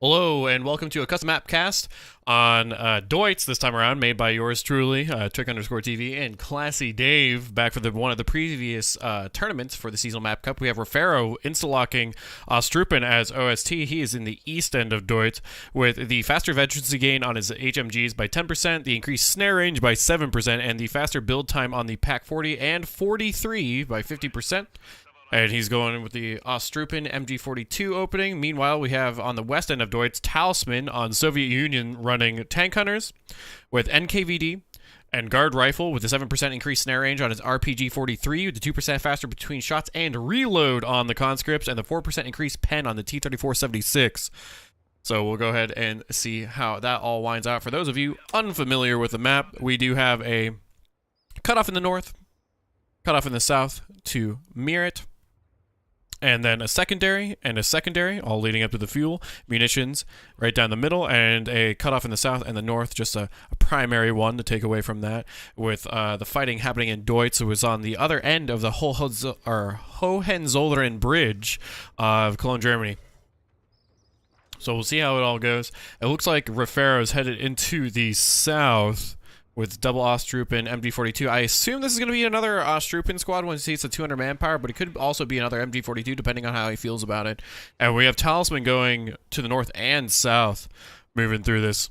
Hello and welcome to a custom map cast on Deutz this time around, made by yours truly, Trick_TV, and Classy Dave, back for one of the previous tournaments for the seasonal map cup. We have Refero insta-locking Ostrupen as OST. He is in the east end of Deutz with the faster veterancy gain on his HMGs by 10%, the increased snare range by 7%, and the faster build time on the Pack 40 and 43 by 50%. And he's going with the Ostrupen MG42 opening. Meanwhile, we have on the west end of Deutz, Talisman on Soviet Union running Tank Hunters with NKVD and Guard Rifle with a 7% increased snare range on his RPG-43 with the 2% faster between shots and reload on the Conscripts and the 4% increased pen on the T-3476. So we'll go ahead and see how that all winds out. For those of you unfamiliar with the map, we do have a cutoff in the north, cutoff in the south to mirror it, and then a secondary, all leading up to the fuel, munitions right down the middle, and a cutoff in the south and the north, just a primary one to take away from that, with the fighting happening in Deutz. It was on the other end of the Hohenzollern Bridge of Cologne, Germany. So we'll see how it all goes. It looks like Refero is headed into the south with double Ostrupen MG42. I assume this is going to be another Ostrupen squad once he sees the 200 manpower, but it could also be another MG42 depending on how he feels about it. And we have Talisman going to the north and south, moving through this.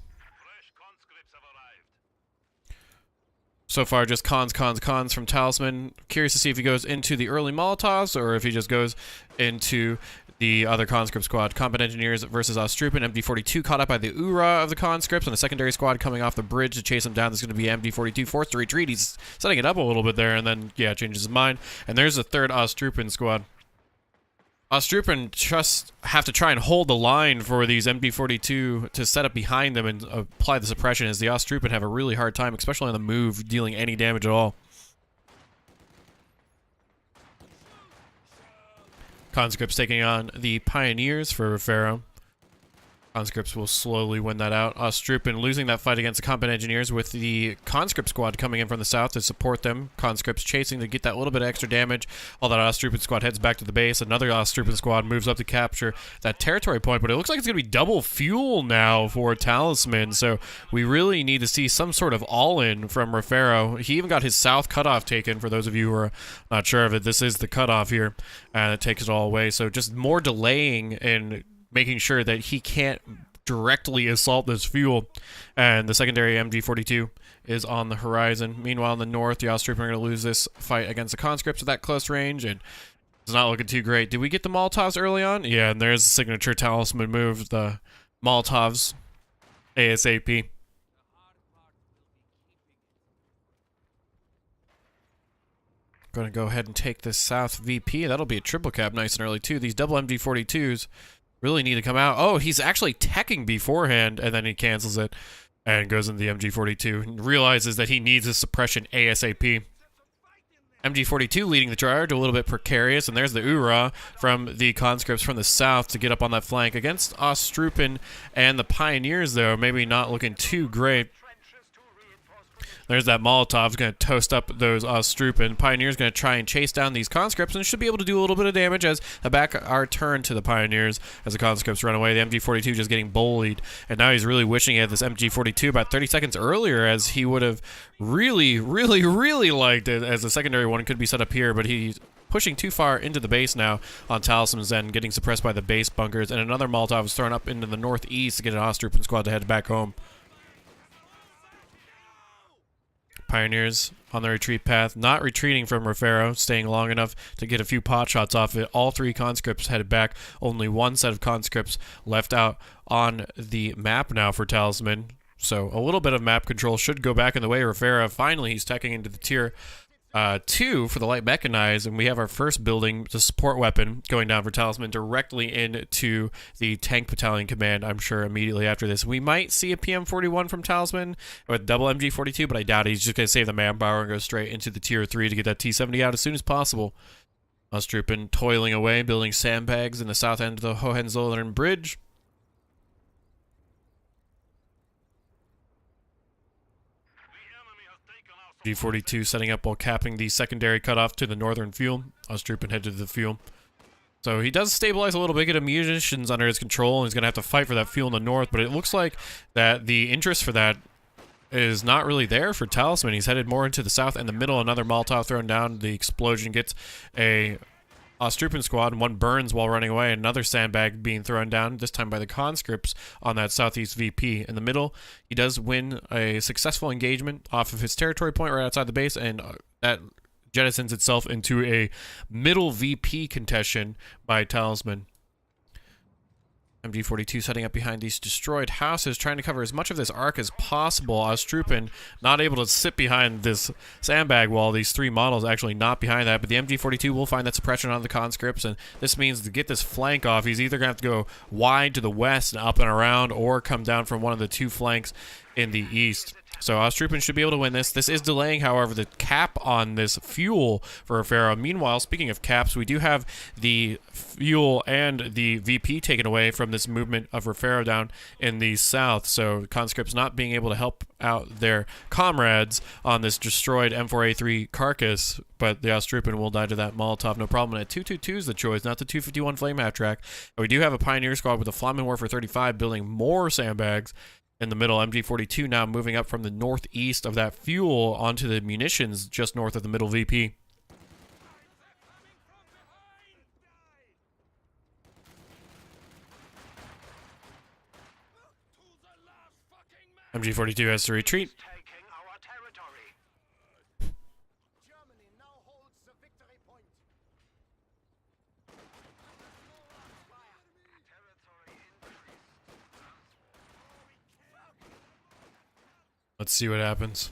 So far, just cons from Talisman. Curious to see if he goes into the early Molotovs or if he just goes into the other conscript squad. Combat Engineers versus Ostrupen. MD42 caught up by the URA of the conscripts, and a secondary squad coming off the bridge to chase him down. There's going to be MD42 forced to retreat. He's setting it up a little bit there, and then, yeah, changes his mind. And there's the third Ostrupen squad. Ostrupen just have to try and hold the line for these MD42 to set up behind them and apply the suppression, as the Ostrupen have a really hard time, especially on the move, dealing any damage at all. Conscripts taking on the Pioneers for Refero. Conscripts will slowly win that out. Ostrupen losing that fight against the Combat Engineers with the Conscript squad coming in from the south to support them. Conscripts chasing to get that little bit of extra damage. All that Ostrupen squad heads back to the base. Another Ostrupen squad moves up to capture that territory point, but it looks like it's going to be double fuel now for Talisman, so we really need to see some sort of all-in from Refero. He even got his south cutoff taken, for those of you who are not sure of it. This is the cutoff here, and it takes it all away, so just more delaying and making sure that he can't directly assault this fuel. And the secondary MG42 is on the horizon. Meanwhile, in the north, the Ostrupen are going to lose this fight against the conscripts at that close range, and it's not looking too great. Did we get the Molotovs early on? Yeah, and there's the signature Talisman move, the Molotovs ASAP. Going to go ahead and take this south VP. That'll be a triple cap nice and early, too. These double MG42s really need to come out. Oh, he's actually teching beforehand, and then he cancels it and goes into the MG42 and realizes that he needs his suppression ASAP. MG42 leading the charge, a little bit precarious, and there's the URA from the conscripts from the south to get up on that flank against Ostrupen and the Pioneers, though, maybe not looking too great. There's that Molotov going to toast up those Ostrupen. Pioneers going to try and chase down these conscripts and should be able to do a little bit of damage as the back are turned to the Pioneers as the conscripts run away. The MG42 just getting bullied, and now he's really wishing he had this MG42 about 30 seconds earlier, as he would have really liked it, as the secondary one could be set up here, but he's pushing too far into the base now on Talisman's end, getting suppressed by the base bunkers, and another Molotov is thrown up into the northeast to get an Ostrupen squad to head back home. Pioneers on the retreat path, not retreating from Refero, staying long enough to get a few pot shots off it. All three conscripts headed back. Only one set of conscripts left out on the map now for Talisman. So a little bit of map control should go back in the way of Refero. Finally, he's teching into the tier 2 for the light mechanized, and we have our first building, the support weapon, going down for Talisman directly into the tank battalion command, I'm sure, immediately after this. We might see a PM41 from Talisman with double MG42, but I doubt it. He's just going to save the manpower and go straight into the tier 3 to get that T70 out as soon as possible. Ostrupen toiling away, building sandbags in the south end of the Hohenzollern Bridge. G42 setting up while capping the secondary cutoff to the northern fuel. Ostrupen headed to the fuel. So he does stabilize a little bit, get munitions under his control, and he's going to have to fight for that fuel in the north, but it looks like that the interest for that is not really there for Talisman. He's headed more into the south and the middle. Another Molotov thrown down. The explosion gets a Ostrupen squad, and one burns while running away. Another sandbag being thrown down, this time by the conscripts on that southeast VP. In the middle, he does win a successful engagement off of his territory point right outside the base, and that jettisons itself into a middle VP contention by Talisman. MG42 setting up behind these destroyed houses, trying to cover as much of this arc as possible. Ostrupen not able to sit behind this sandbag wall. These three models actually not behind that, but the MG42 will find that suppression on the conscripts, and this means to get this flank off, he's either going to have to go wide to the west and up and around, or come down from one of the two flanks in the east. So Ostrupen should be able to win this. This is delaying, however, the cap on this fuel for Refero. Meanwhile, speaking of caps, we do have the fuel and the VP taken away from this movement of Refero down in the south. So conscripts not being able to help out their comrades on this destroyed M4A3 carcass, but the Ostrupen will die to that Molotov, no problem. And a 222 is the choice, not the 251 flame half track. And we do have a Pioneer squad with a Flamen Warfare 35 building more sandbags in the middle. MG42 now moving up from the northeast of that fuel onto the munitions just north of the middle VP. MG42 has to retreat. Let's see what happens.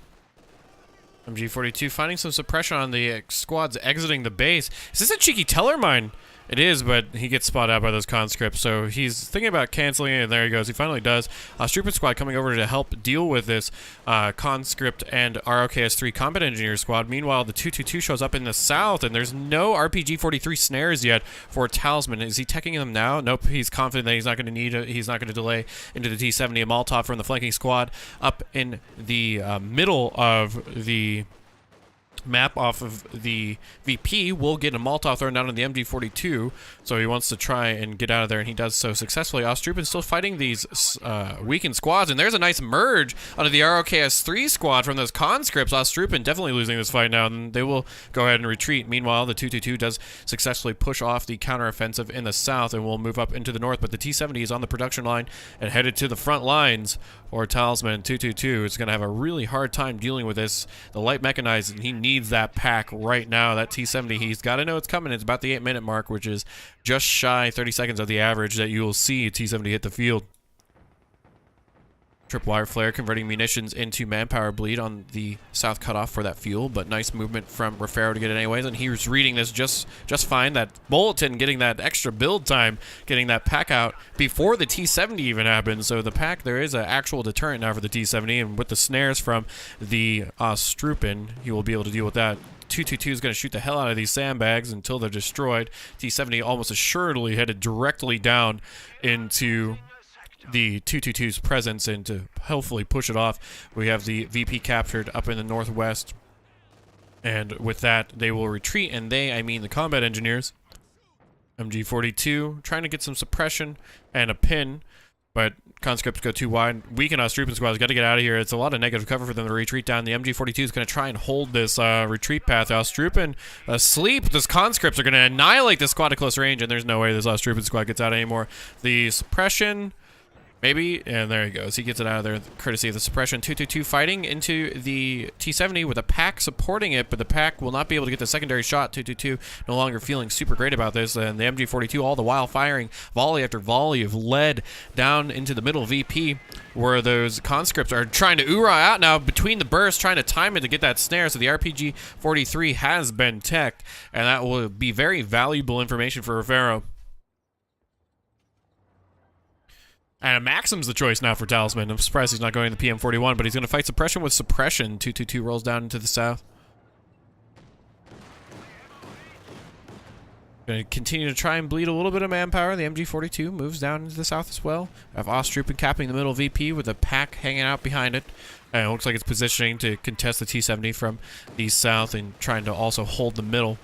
MG42 finding some suppression on the squads exiting the base. Is this a cheeky teller mine? It is, but he gets spotted out by those conscripts, so he's thinking about canceling it, and there he goes. He finally does. Ostrupen squad coming over to help deal with this conscript and ROKS-3 combat engineer squad. Meanwhile, the 222 shows up in the south, and there's no RPG-43 snares yet for Talisman. Is he teching them now? Nope. He's confident that he's not going to need it. He's not going to delay into the T-70. A Molotov from the flanking squad up in the middle of the map off of the VP will get a Molotov thrown down on the MG42, so he wants to try and get out of there, and he does so successfully. Ostrupen still fighting these weakened squads, and there's a nice merge onto the ROKS-3 squad from those conscripts. Ostrupen definitely losing this fight now, and they will go ahead and retreat. Meanwhile, the 222 does successfully push off the counteroffensive in the south and will move up into the north, but the T-70 is on the production line and headed to the front lines for Talisman. 222 is going to have a really hard time dealing with this. The light mechanized, and he needs that pack right now. That T-70, he's got to know it's coming. It's about the 8-minute mark, which is just shy 30 seconds of the average that you will see a T-70 hit the field. Tripwire flare converting munitions into manpower bleed on the south cutoff for that fuel, but nice movement from Refero to get it anyways, and he was reading this just fine. That bulletin getting that extra build time, getting that pack out before the T-70 even happened. So the pack, there is an actual deterrent now for the T-70, and with the snares from the Ostrupen, he will be able to deal with that. 222 is going to shoot the hell out of these sandbags until they're destroyed. T-70 almost assuredly headed directly down into the 222's presence, and to hopefully push it off, we have the VP captured up in the northwest, and with that they will retreat, and I mean the combat engineers. MG42 trying to get some suppression and a pin, but conscripts go too wide. Weaken Ostrupen squad's got to get out of here. It's a lot of negative cover for them to retreat down. The MG42 is going to try and hold this retreat path. Ostrupen asleep. Those conscripts are going to annihilate this squad at close range, and there's no way this Ostrupen squad gets out anymore. The suppression, maybe, and there he goes. He gets it out of there, courtesy of the suppression. 222 fighting into the T-70 with a pack supporting it, but the pack will not be able to get the secondary shot. 222 no longer feeling super great about this, and the MG42 all the while firing volley after volley of lead down into the middle VP, where those conscripts are trying to oorah out now between the bursts, trying to time it to get that snare. So the RPG-43 has been teched, and that will be very valuable information for Refero. And Maxim's the choice now for Talisman. I'm surprised he's not going to the PM41, but he's going to fight suppression with suppression. 222 rolls down into the south. Going to continue to try and bleed a little bit of manpower. The MG42 moves down into the south as well. I have Ostrupen capping the middle VP with a pack hanging out behind it. And it looks like it's positioning to contest the T-70 from the south and trying to also hold the middle.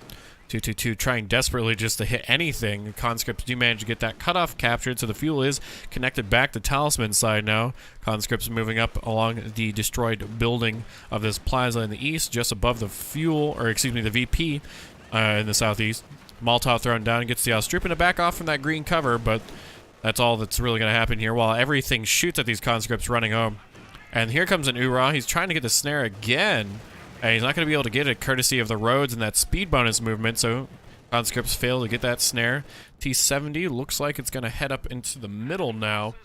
222 trying desperately just to hit anything. The conscripts do manage to get that cutoff captured, so the fuel is connected back to Talisman side now. Conscripts moving up along the destroyed building of this plaza in the east, just above the fuel, or excuse me, the VP in the southeast. Molotov thrown down, gets the Austrupen to back off from that green cover, but that's all that's really going to happen here, while everything shoots at these conscripts running home. And here comes an Ura. He's trying to get the snare again. And he's not going to be able to get it courtesy of the roads and that speed bonus movement, so conscripts fail to get that snare. T-70 looks like it's going to head up into the middle now.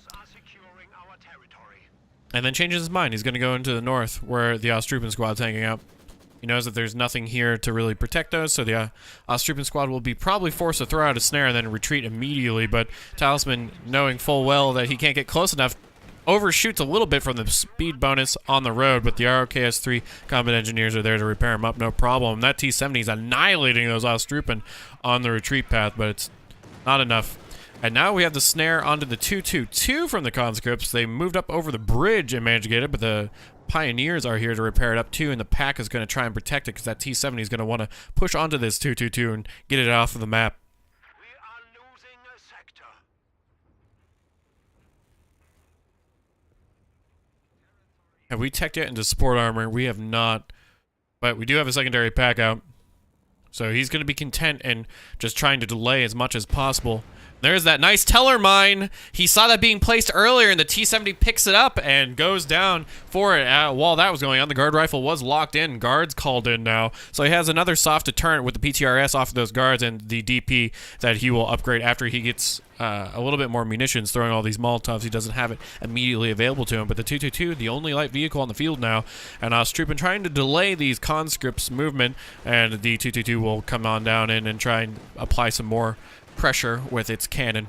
And then changes his mind. He's going to go into the north where the Austrupen squad's hanging out. He knows that there's nothing here to really protect those, so the Austrupen squad will be probably forced to throw out a snare and then retreat immediately, but Talisman, knowing full well that he can't get close enough, overshoots a little bit from the speed bonus on the road, but the ROKS-3 combat engineers are there to repair him up, no problem. That T-70 is annihilating those Austrupen on the retreat path, but it's not enough. And now we have the snare onto the 222 from the conscripts. They moved up over the bridge and managed to get it, but the Pioneers are here to repair it up too, and the pack is going to try and protect it because that T-70 is going to want to push onto this 222 and get it off of the map. Have we teched yet into support armor? We have not. But we do have a secondary pack out. So he's going to be content and just trying to delay as much as possible. There's that nice teller mine. He saw that being placed earlier, and the T-70 picks it up and goes down for it. While that was going on, the guard rifle was locked in. Guards called in now. So he has another soft deterrent with the PTRS off of those guards and the DP that he will upgrade after he gets a little bit more munitions, throwing all these Molotovs. He doesn't have it immediately available to him. But the 222, the only light vehicle on the field now, and Austrupen trying to delay these conscripts' movement, and the 222 will come on down in and try and apply some more pressure with its cannon.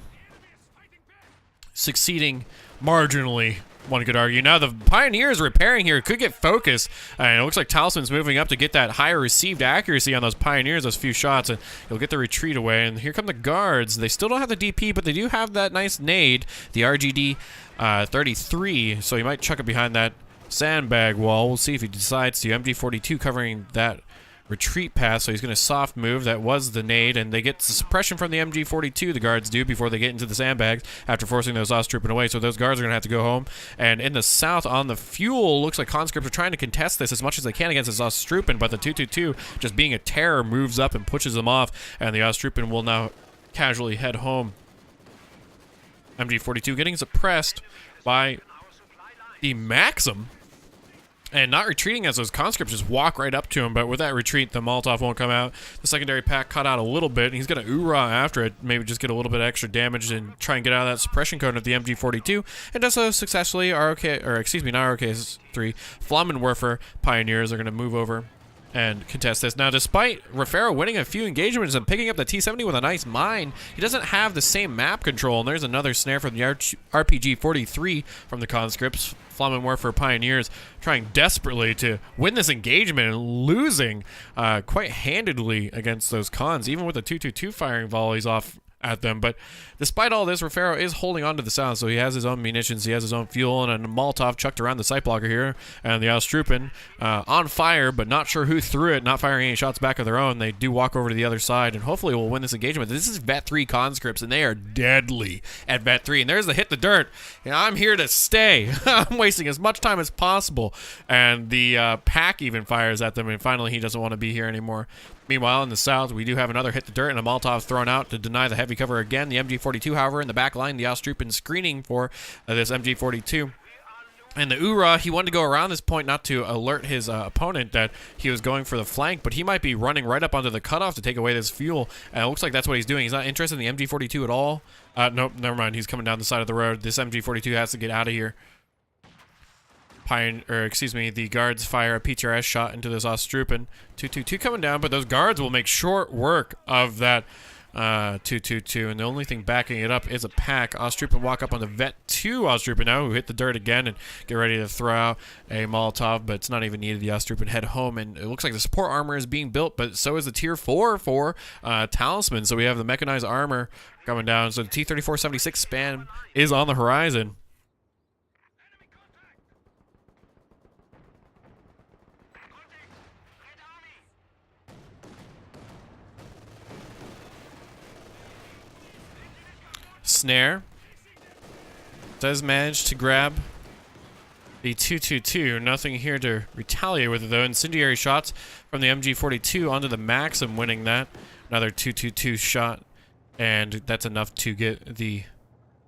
Succeeding marginally, one could argue. Now the Pioneers repairing here could get focus, and it looks like Talisman's moving up to get that higher received accuracy on those Pioneers, those few shots, and he'll get the retreat away. And here come the guards. They still don't have the DP, but they do have that nice nade, the RGD 33, so he might chuck it behind that sandbag wall. We'll see if he decides to. MG42 covering that retreat path, so he's going to soft move. That was the nade, and they get the suppression from the MG42, the guards do, before they get into the sandbags after forcing those Austrupen away. So those guards are going to have to go home. And in the south on the fuel, looks like conscripts are trying to contest this as much as they can against this Austrupen, but the 222, just being a terror, moves up and pushes them off, and the Austrupen will now casually head home. MG42 getting suppressed by the Maxim, and not retreating as those conscripts just walk right up to him, but with that retreat, the Molotov won't come out. The secondary pack cut out a little bit, and he's going to oorah after it, maybe just get a little bit extra damage and try and get out of that suppression cone of the MG42, and does so successfully. Not ROKS-3, Flammenwerfer Pioneers are going to move over and contest this. Now, despite Refero winning a few engagements and picking up the T-70 with a nice mine, he doesn't have the same map control, and there's another snare from the RPG-43 from the conscripts. Flammenwerfer Pioneers trying desperately to win this engagement and losing quite handedly against those cons, even with the 222 firing volleys off at them. But despite all this, Refero is holding on to the sound, so he has his own munitions, he has his own fuel, and a Molotov chucked around the sight blocker here, and the Austrupen on fire, but not sure who threw it, not firing any shots back of their own. They do walk over to the other side, and hopefully will win this engagement. This is Vet 3 conscripts, and they are deadly at Vet 3, and there's the hit the dirt. You know, I'm here to stay. I'm wasting as much time as possible, and the pack even fires at them, and finally he doesn't want to be here anymore. Meanwhile, in the south, we do have another hit the dirt and a Molotov thrown out to deny the heavy cover again. The MG42, however, in the back line, the Austrupen screening for this MG42. And the Ura, he wanted to go around this point not to alert his opponent that he was going for the flank, but he might be running right up onto the cutoff to take away this fuel. And it looks like that's what he's doing. He's not interested in the MG42 at all. Nope, never mind. He's coming down the side of the road. This MG42 has to get out of here. The guards fire a PTRS shot into this Austrupen. 222 coming down, but those guards will make short work of that 222, and the only thing backing it up is a pack. Austrupen walk up on the Vet 2 Austrupen now, who hit the dirt again and get ready to throw out a Molotov, but it's not even needed. The Austrupen head home, and it looks like the support armor is being built, but so is the Tier 4 for Talisman, so we have the mechanized armor coming down, so the T-3476 span is on the horizon. snare. Does manage to grab the 222. Nothing here to retaliate with it, though. Incendiary shots from the MG42 onto the Maxim, winning that. Another 222 shot, and that's enough to get the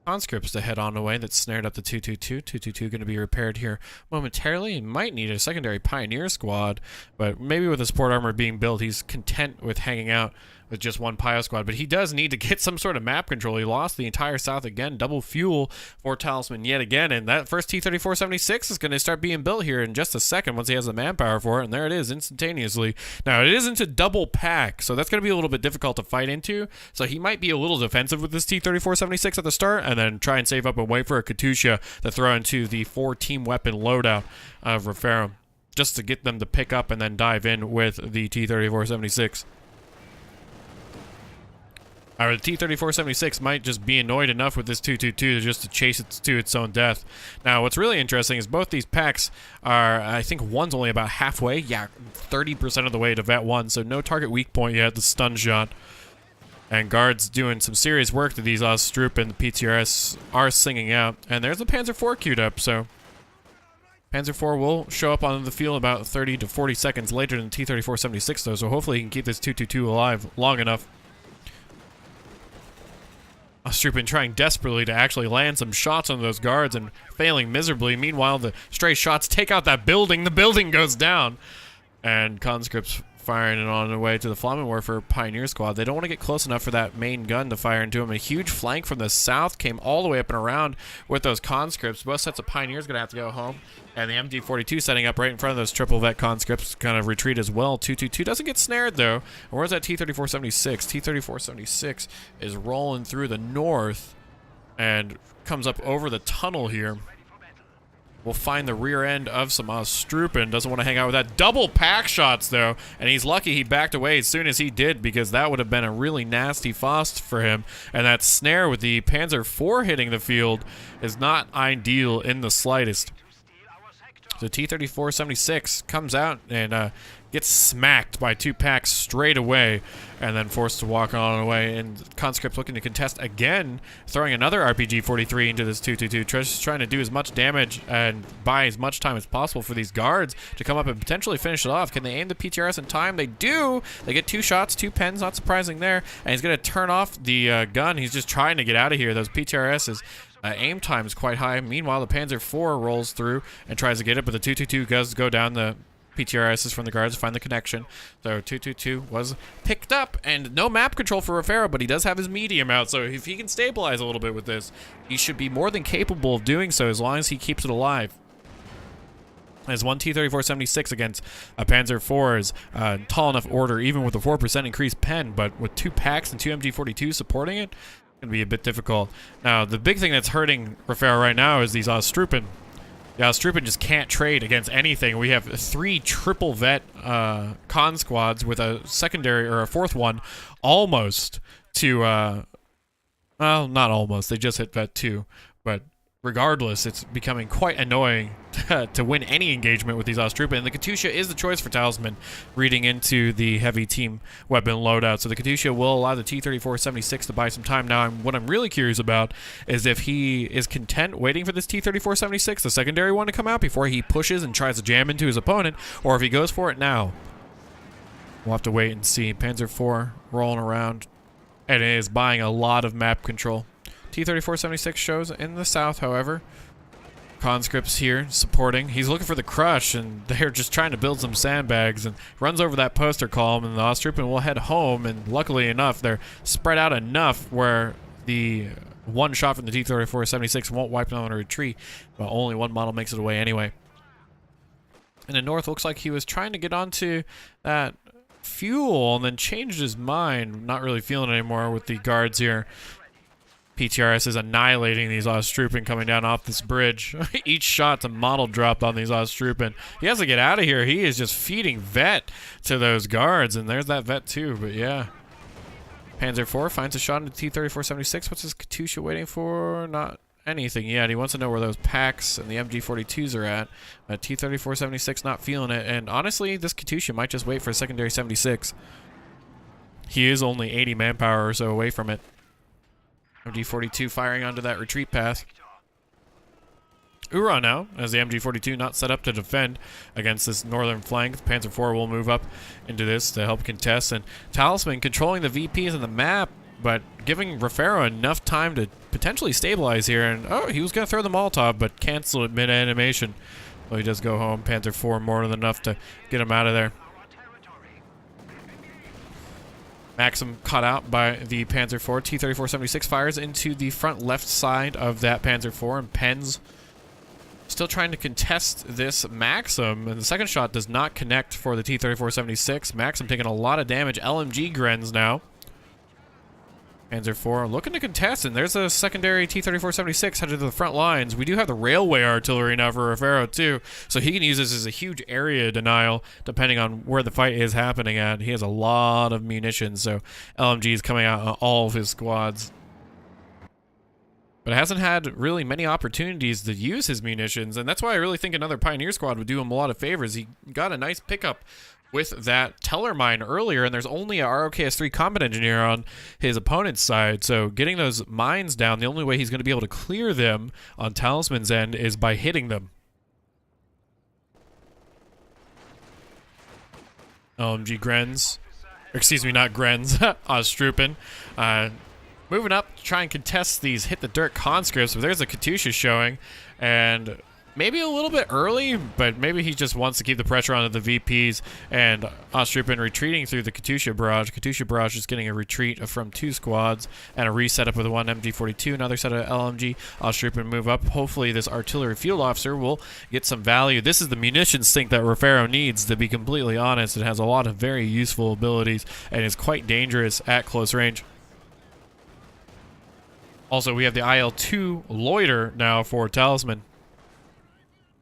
conscripts to head on away. That snared up the 222. 222 going to be repaired here momentarily. He might need a secondary Pioneer squad, but maybe with the support armor being built, he's content with hanging out with just one Pio squad. But he does need to get some sort of map control. He lost the entire south again. Double fuel for Talisman yet again, and that first T-3476 is going to start being built here in just a second once he has the manpower for it, and there it is instantaneously. Now, it isn't a double pack, so that's going to be a little bit difficult to fight into, so he might be a little defensive with this T-3476 at the start, and then try and save up and wait for a Katusha to throw into the 4-team weapon loadout of Refero, just to get them to pick up and then dive in with the T-3476. The T-3476 might just be annoyed enough with this 222 just to chase it to its own death. Now, what's really interesting is both these packs are, I think one's only about halfway. Yeah, 30% of the way to Vet 1, so no target weak point yet, the stun shot. And guards doing some serious work to these Ostrup and the PTRS are singing out. And there's the Panzer IV queued up, so Panzer IV will show up on the field about 30 to 40 seconds later than T-3476, though, so hopefully he can keep this 222 alive long enough. Ostrup trying desperately to actually land some shots on those guards and failing miserably. Meanwhile, the stray shots take out that building. The building goes down. And conscripts firing it on their way to the Flamen Warfare Pioneer Squad. They don't want to get close enough for that main gun to fire into him. A huge flank from the south came all the way up and around with those conscripts. Both sets of Pioneers going to have to go home. And the MG42 setting up right in front of those triple vet conscripts, kind of retreat as well. 222 doesn't get snared, though. And where's that T-3476? T-3476 is rolling through the north and comes up over the tunnel here. We'll find the rear end of some Ostrup. Doesn't want to hang out with that. Double pack shots, though. And he's lucky he backed away as soon as he did, because that would have been a really nasty Faust for him. And that snare with the Panzer IV hitting the field is not ideal in the slightest. So T-3476 comes out and gets smacked by two packs straight away, and then forced to walk on away. And conscripts looking to contest again, throwing another RPG-43 into this 222, just trying to do as much damage and buy as much time as possible for these guards to come up and potentially finish it off. Can they aim the PTRS in time? They do. They get 2 shots, 2 pens, not surprising there. And he's going to turn off the gun. He's just trying to get out of here. Those PTRSs. Aim time is quite high. Meanwhile, the Panzer IV rolls through and tries to get it, but the 222 does go down the PTRSs from the guards to find the connection. So 222 was picked up, and no map control for Refero, but he does have his medium out, so if he can stabilize a little bit with this, he should be more than capable of doing so as long as he keeps it alive. As one T-3476 against a Panzer IV is tall enough order, even with a 4% increased pen, but with 2 packs and 2 MG42s supporting it, going to be a bit difficult. Now, the big thing that's hurting Refero right now is these Ostrup. The Ostrup just can't trade against anything. We have 3 triple vet con squads with a secondary or a 4th one almost to, well, not almost. They just hit vet 2. But regardless, it's becoming quite annoying to win any engagement with these Ostrup, and the Katusha is the choice for Talisman reading into the heavy team weapon loadout. So the Katusha will allow the T-3476 to buy some time. Now, what I'm really curious about is if he is content waiting for this T-3476, the secondary one, to come out before he pushes and tries to jam into his opponent, or if he goes for it now. We'll have to wait and see. Panzer IV rolling around, and it is buying a lot of map control. T-3476 shows in the south, however. Conscripts here supporting. He's looking for the crush, and they're just trying to build some sandbags, and runs over that poster column, and the Ostrup will head home. And luckily enough, they're spread out enough where the one shot from the T-3476 won't wipe them on a retreat, but only one model makes it away anyway. In the north, looks like he was trying to get onto that fuel and then changed his mind. Not really feeling it anymore with the guards here. PTRS is annihilating these Ostrup coming down off this bridge. Each shot's a model dropped on these Ostrup. He has to get out of here. He is just feeding vet to those guards, and there's that vet too. But yeah, Panzer IV finds a shot into T-3476. What's his Katusha waiting for? Not anything yet. He wants to know where those packs and the MG42s are at. T-3476 not feeling it, and honestly, this Katusha might just wait for a secondary 76. He is only 80 manpower or so away from it. MG42 firing onto that retreat path. Ura now, as the MG42 not set up to defend against this northern flank. The Panzer IV will move up into this to help contest, and Talisman controlling the VPs on the map, but giving Refero enough time to potentially stabilize here. And oh, he was going to throw the Molotov, but cancel it mid-animation. Well, he does go home. Panzer IV more than enough to get him out of there. Maxim caught out by the Panzer IV. T-34-76 fires into the front left side of that Panzer IV, and Pens still trying to contest this Maxim, and the second shot does not connect for the T-34-76. Maxim taking a lot of damage. LMG grens now. Panzer IV looking to contest, and there's a secondary T-34-76 headed to the front lines. We do have the railway artillery now for Refero too, so he can use this as a huge area denial depending on where the fight is happening at. He has a lot of munitions, so LMG is coming out on all of his squads. But hasn't had really many opportunities to use his munitions, and that's why I really think another Pioneer squad would do him a lot of favors. He got a nice pickup with that Teller mine earlier, and there's only a ROKS-3 combat engineer on his opponent's side, so getting those mines down, the only way he's going to be able to clear them on Talisman's end is by hitting them. LMG Grens. Excuse me, not Grens. Ostrupen. Moving up to try and contest these hit-the-dirt conscripts, but there's a Katusha showing, and maybe a little bit early, but maybe he just wants to keep the pressure on the VPs, and Ostrupen retreating through the Katusha barrage. Katusha barrage is getting a retreat from 2 squads, and a reset up with one MG42, another set of LMG. Ostrupen move up. Hopefully this artillery field officer will get some value. This is the munitions sink that Refero needs, to be completely honest. It has a lot of very useful abilities, and is quite dangerous at close range. Also, we have the IL-2 loiter now for Talisman.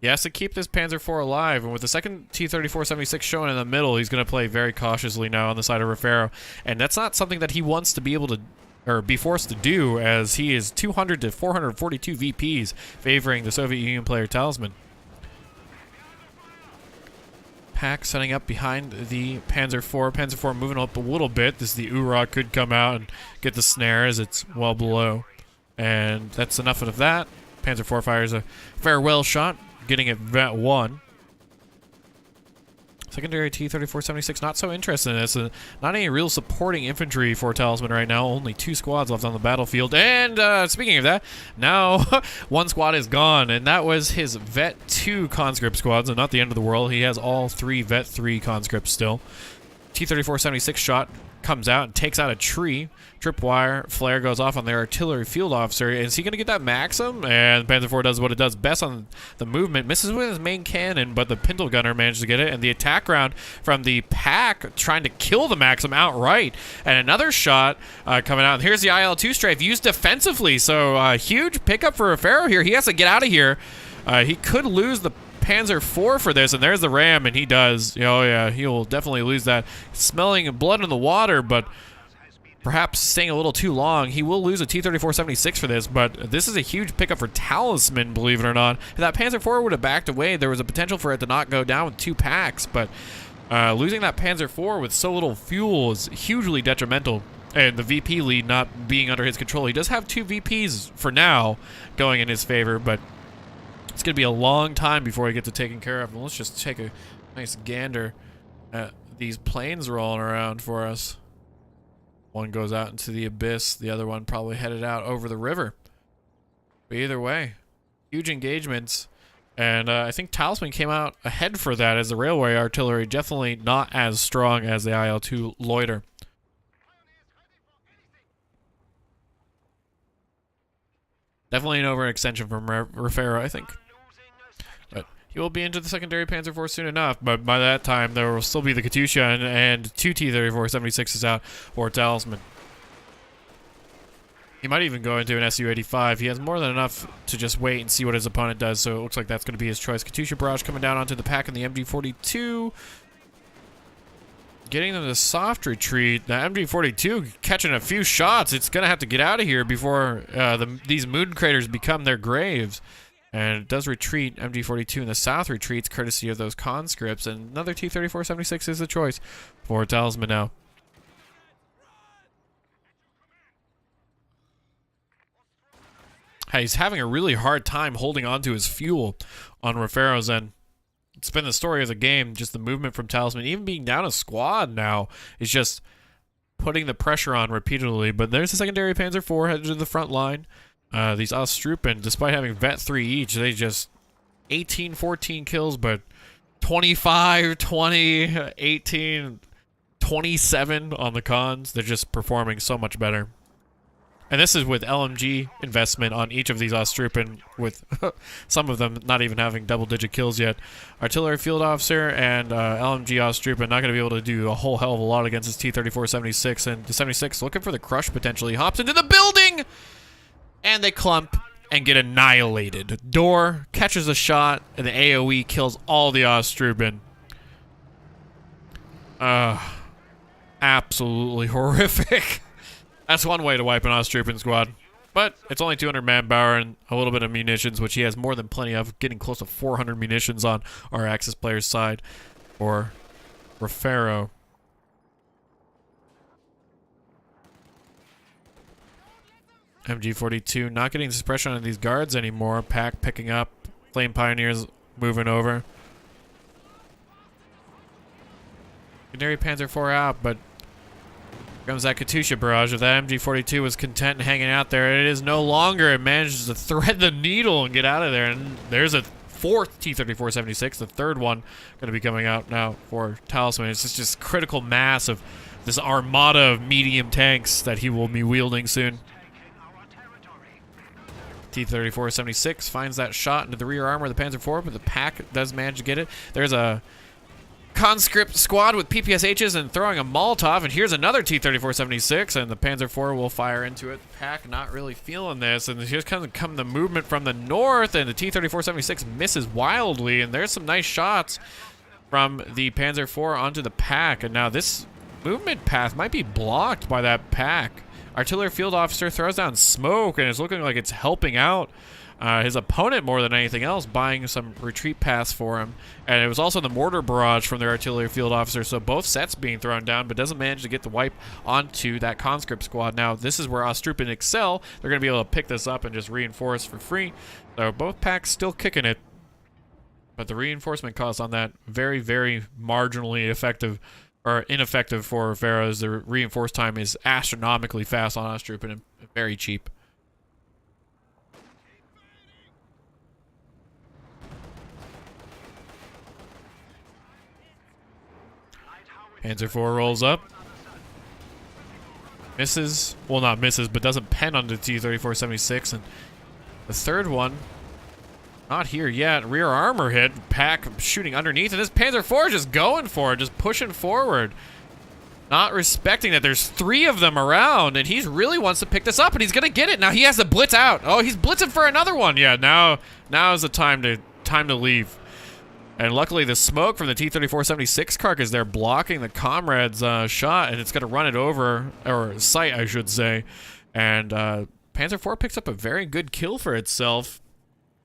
He has to keep this Panzer IV alive, and with the second T-34-76 showing in the middle, he's going to play very cautiously now on the side of Refero. And that's not something that he wants to be able to, or be forced to do, as he is 200 to 442 VPs, favoring the Soviet Union player Talisman. Pack setting up behind the Panzer IV. Panzer IV moving up a little bit. This is the Ura, could come out and get the snare as it's well below. And that's enough of that. Panzer IV fires a farewell shot, getting it Vet 1. Secondary T-34-76 not so interested in this. Not any real supporting infantry for Talisman right now. Only 2 squads left on the battlefield. And speaking of that, now 1 squad is gone, and that was his Vet 2 conscript squad, so not the end of the world. He has all 3 Vet 3 conscripts still. T-34-76 shot comes out and takes out a tree. Tripwire flare goes off on their artillery field officer. Is he going to get that Maxim? And Panzer IV does what it does best on the movement. Misses with his main cannon, but the Pintle gunner managed to get it. And the attack round from the pack trying to kill the Maxim outright. And another shot coming out. And here's the IL-2 strafe used defensively. So huge pickup for Refero here. He has to get out of here. He could lose the Panzer IV for this, and there's the ram, and he does. Oh yeah, he will definitely lose that. Smelling blood in the water, but perhaps staying a little too long. He will lose a T-34-76 for this, but this is a huge pickup for Talisman, believe it or not. If that Panzer IV would have backed away, there was a potential for it to not go down with 2 packs, but losing that Panzer IV with so little fuel is hugely detrimental. And the VP lead not being under his control. He does have 2 VPs for now going in his favor, but it's going to be a long time before he gets it taken care of. And let's just take a nice gander at these planes rolling around for us. One goes out into the abyss. The other one probably headed out over the river. But either way, huge engagements. And I think Talisman came out ahead for that, as the railway artillery definitely not as strong as the IL-2 loiter. Definitely an overextension from Refero, I think. But he will be into the secondary Panzer IV soon enough, but by that time there will still be the Katusha and 2 T-34-76s out for Talisman. He might even go into an Su-85. He has more than enough to just wait and see what his opponent does, so it looks like that's going to be his choice. Katusha barrage coming down onto the pack in the MG42. Getting them to soft retreat. The MG42 catching a few shots. It's going to have to get out of here before these moon craters become their graves. And it does retreat. MG42 in the south retreats courtesy of those conscripts. And another T-34-76 is the choice for Talisman now. He's having a really hard time holding on to his fuel on Refero's end. It's been the story of the game, just the movement from Talisman. Even being down a squad now is just putting the pressure on repeatedly. But there's the secondary Panzer IV headed to the front line. These Ostrupen, despite having Vet 3 each, they just 18, 14 kills, but 25, 20, 18, 27 on the cons. They're just performing so much better. And this is with LMG investment on each of these Ostrupen, with some of them not even having double-digit kills yet. Artillery Field Officer and LMG Ostrupen not going to be able to do a whole hell of a lot against this T-34-76. And the 76 looking for the crush potentially. Hops into the building! And they clump and get annihilated. Door catches a shot, and the AoE kills all the Ostrupen. Absolutely horrific. That's one way to wipe an Ostrupen squad. But it's only 200 manpower and a little bit of munitions, which he has more than plenty of, getting close to 400 munitions on our Axis player's side for Refero. MG42 not getting suppression on these guards anymore. Pack picking up. Flame Pioneers moving over. Secondary Panzer IV out, but comes that Katusha barrage. If that MG42 was content and hanging out there, it is no longer. It manages to thread the needle and get out of there. And there's a fourth T-34-76, the third one going to be coming out now for Talisman. It's just critical mass of this armada of medium tanks that he will be wielding soon. T-34-76 finds that shot into the rear armor of the Panzer IV, but the pack does manage to get it. There's a conscript squad with PPSHs and throwing a Molotov, and here's another T-34-76, and the Panzer IV will fire into it. The pack not really feeling this, and here's kind of come the movement from the north, and the T-34-76 misses wildly, and there's some nice shots from the Panzer IV onto the pack, and now this movement path might be blocked by that pack. Artillery Field Officer throws down smoke, and it's looking like it's helping out his opponent more than anything else, buying some retreat paths for him. And it was also the mortar barrage from the Artillery Field Officer, so both sets being thrown down, but doesn't manage to get the wipe onto that conscript squad. Now, this is where Ostrupen excel. They're going to be able to pick this up and just reinforce for free. So both packs still kicking it. But the reinforcement cost on that, very, very marginally effective, or ineffective for Refero. The reinforce time is astronomically fast on Ostrupen and very cheap. Panzer IV rolls up. Misses. Well, not misses, but doesn't pen on the T-34-76. And the third one, not here yet. Rear armor hit. Pack shooting underneath. And this Panzer IV just going for it. Just pushing forward. Not respecting that there's three of them around. And he really wants to pick this up. And he's going to get it. Now he has to blitz out. Oh, he's blitzing for another one. Yeah, now is the time to leave. And luckily, the smoke from the T-34-76 carcass there blocking the comrade's shot, and it's going to run it over, or sight, I should say. And Panzer IV picks up a very good kill for itself.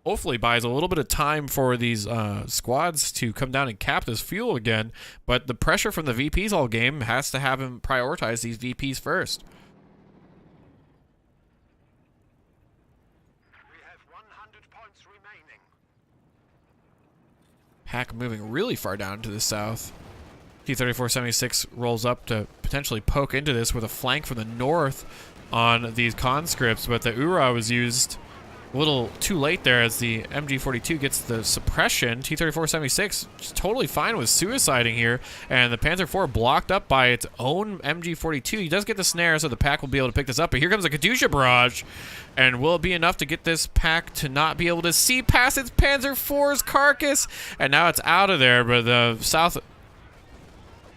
Hopefully buys a little bit of time for these squads to come down and cap this fuel again. But the pressure from the VPs all game has to have him prioritize these VPs first. Pack moving really far down to the south. T-34-76 rolls up to potentially poke into this with a flank from the north on these conscripts, but the URA was used a little too late there as the MG42 gets the suppression. T-34-76 is totally fine with suiciding here, and the Panzer IV blocked up by its own MG42. He does get the snare, so the pack will be able to pick this up, but here comes a Katusha barrage, and will it be enough to get this pack to not be able to see past its Panzer IV's carcass? And now it's out of there, but the south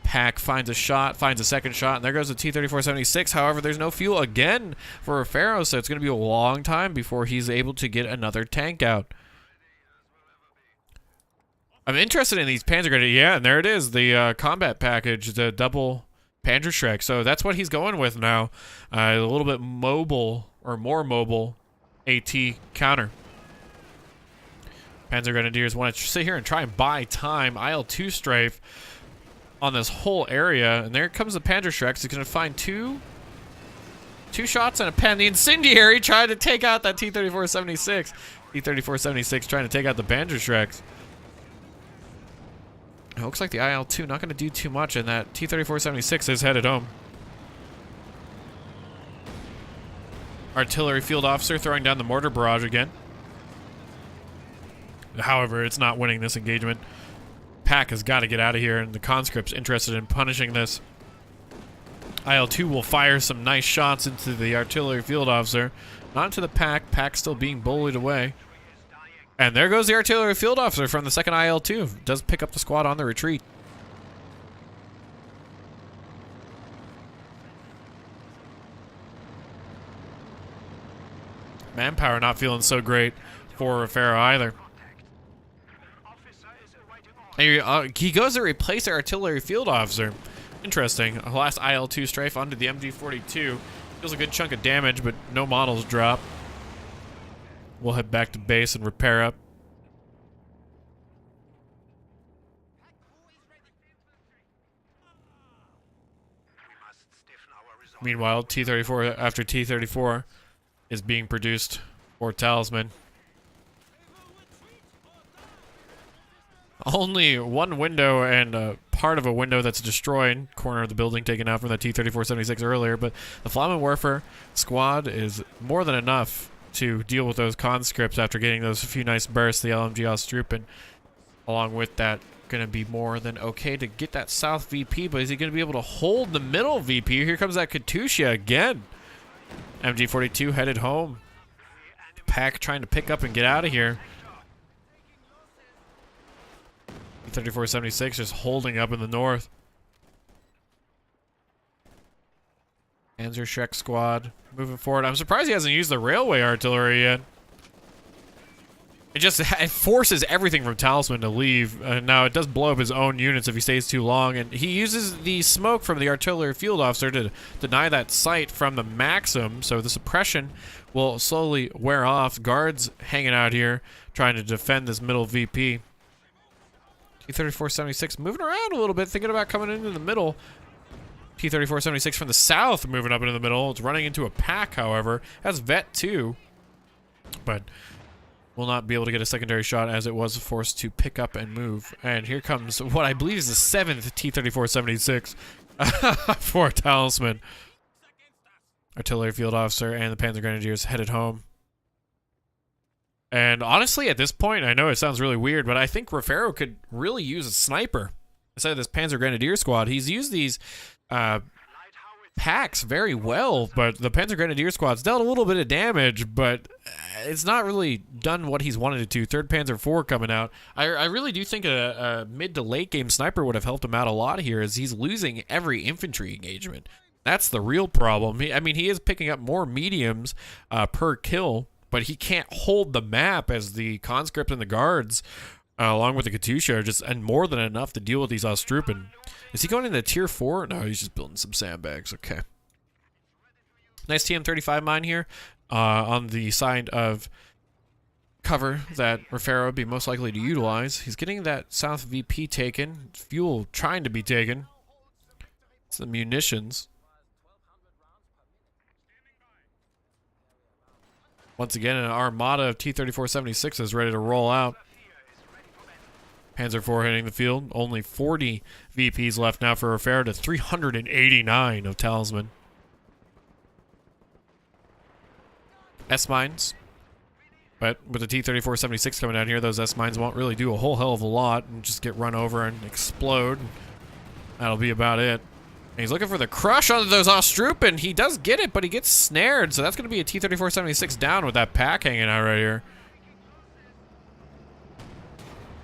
pack finds a shot, finds a second shot, and there goes the T-34-76. However, there's no fuel again for Refero, so it's going to be a long time before he's able to get another tank out. I'm interested in these Panzer Grenadiers. Yeah, and there it is, the combat package, the double Panzerschreck. So that's what he's going with now. A little bit mobile, or more mobile, AT counter. Panzer Grenadiers want to sit here and try and buy time. IL-2 strafe on this whole area, and there comes the Panzerschreck. He's going to find two 2 shots and a pen. The Incendiary tried to take out that T-3476. T-3476 trying to take out the Banjo-Shreks. It looks like the IL-2 not going to do too much, and that T-3476 is headed home. Artillery field officer throwing down the mortar barrage again. However, it's not winning this engagement. Pack has got to get out of here, and the conscript's interested in punishing this. IL-2 will fire some nice shots into the artillery field officer. Not into the Pack. Pack still being bullied away. And there goes the artillery field officer from the second IL-2. Does pick up the squad on the retreat. Manpower not feeling so great for Refero either. He goes to replace the artillery field officer. Interesting. A last IL-2 strafe onto the MG42. Deals a good chunk of damage, but no models drop. We'll head back to base and repair up. Meanwhile, T-34 after T-34 is being produced for Talisman. Only one window and part of a window that's destroyed. Corner of the building taken out from the T-3476 earlier, but the Flammenwerfer squad is more than enough to deal with those conscripts after getting those few nice bursts. The LMG Ostrupen, along with that, going to be more than okay to get that south VP, but is he going to be able to hold the middle VP? Here comes that Katusha again. MG42 headed home. Pack trying to pick up and get out of here. 3476 just holding up in the north. Panzer-Shrek squad moving forward. I'm surprised he hasn't used the railway artillery yet. It forces everything from Talisman to leave. Now, it does blow up his own units if he stays too long, and he uses the smoke from the artillery field officer to deny that sight from the Maxim, so the suppression will slowly wear off. Guards hanging out here trying to defend this middle VP. T-3476 moving around a little bit, thinking about coming into the middle. T-3476 from the south moving up into the middle. It's running into a Pack, however. Has Vet too, but will not be able to get a secondary shot as it was forced to pick up and move. And here comes what I believe is the 7th T-3476 for Talisman. Artillery field officer and the Panzer Grenadiers headed home. And honestly, at this point, I know it sounds really weird, but I think Refero could really use a sniper instead of this Panzer Grenadier squad. He's used these packs very well, but the Panzer Grenadier squad's dealt a little bit of damage, but it's not really done what he's wanted it to. 3rd Panzer IV coming out. I really do think a mid to late game sniper would have helped him out a lot here, as he's losing every infantry engagement. That's the real problem. I mean, he is picking up more mediums per kill, but he can't hold the map as the conscript and the guards, along with the Katusha, are just and more than enough to deal with these Ostrupen. Is he going into tier 4? No, he's just building some sandbags. Okay. Nice TM35 mine here on the side of cover that Refero would be most likely to utilize. He's getting that south VP taken. Fuel trying to be taken. It's the munitions. Once again, an armada of T-3476 is ready to roll out. Panzer IV hitting the field. Only 40 VPs left now for Refero to 389 of Talisman. S-mines. But with the T-3476 coming out here, those S-mines won't really do a whole hell of a lot and just get run over and explode. That'll be about it. And he's looking for the crush on those Ostrupen. He does get it, but he gets snared. So that's going to be a T-3476 down with that Pack hanging out right here.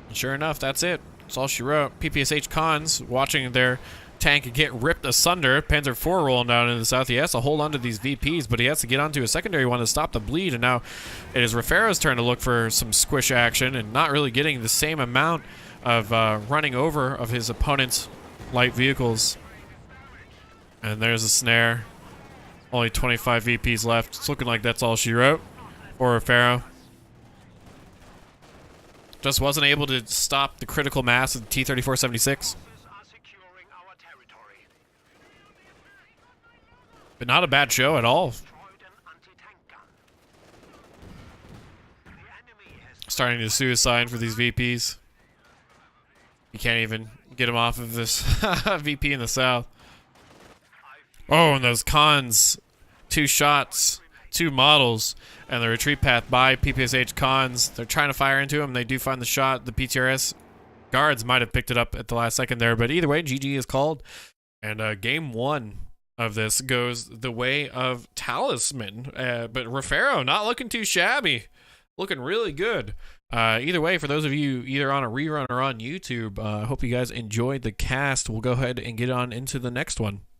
And sure enough, that's it. That's all she wrote. PPSH cons watching their tank get ripped asunder. Panzer IV rolling down into the south. He has to hold on to these VPs, but he has to get onto a secondary one to stop the bleed. And now it is Refero's turn to look for some squish action and not really getting the same amount of running over of his opponent's light vehicles. And there's a snare. Only 25 VPs left. It's looking like that's all she wrote for Refero. Just wasn't able to stop the critical mass of the T-3476. But not a bad show at all. Starting to suicide for these VPs. You can't even get them off of this VP in the south. Oh, and those cons. 2 shots, 2 models, and the retreat path by PPSH cons. They're trying to fire into him. They do find the shot. The PTRS guards might have picked it up at the last second there, but either way, GG is called. And game 1 of this goes the way of Talisman. But Refero not looking too shabby. Looking really good. Either way, for those of you either on a rerun or on YouTube, I hope you guys enjoyed the cast. We'll go ahead and get on into the next one.